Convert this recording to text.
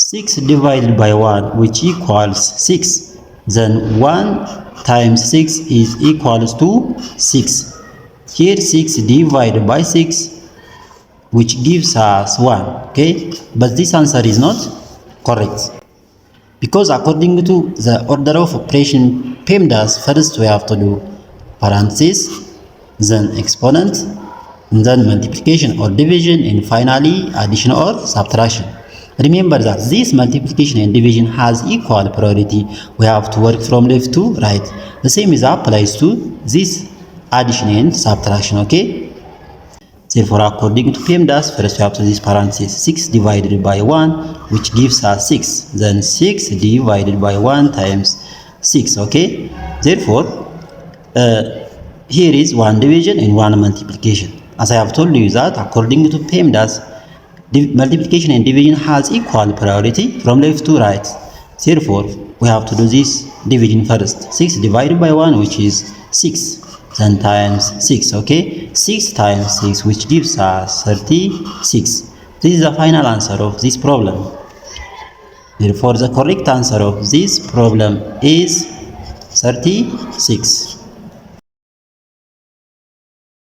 6 divided by 1, which equals 6. Then 1 times 6 is equals to 6. Here 6 divided by 6, which gives us 1. Okay, but this answer is not correct, because according to the order of operation Pemdas, first we have to do parenthesis, then exponent, then multiplication or division, and finally addition or subtraction. Remember that this multiplication and division has equal priority. We have to work from left to right. The same is applies to this addition and subtraction. Okay, therefore according to Pemdas, first we have to this parenthesis 6 divided by 1, which gives us 6. Then 6 divided by 1 times 6. Okay, therefore here is one division and one multiplication. As I have told you that according to Pemdas, multiplication and division has equal priority from left to right. Therefore we have to do this division first. 6 divided by 1, which is 6, then times 6. Okay, 6 times 6, which gives us 36. This is the final answer of this problem. Therefore the correct answer of this problem is 36.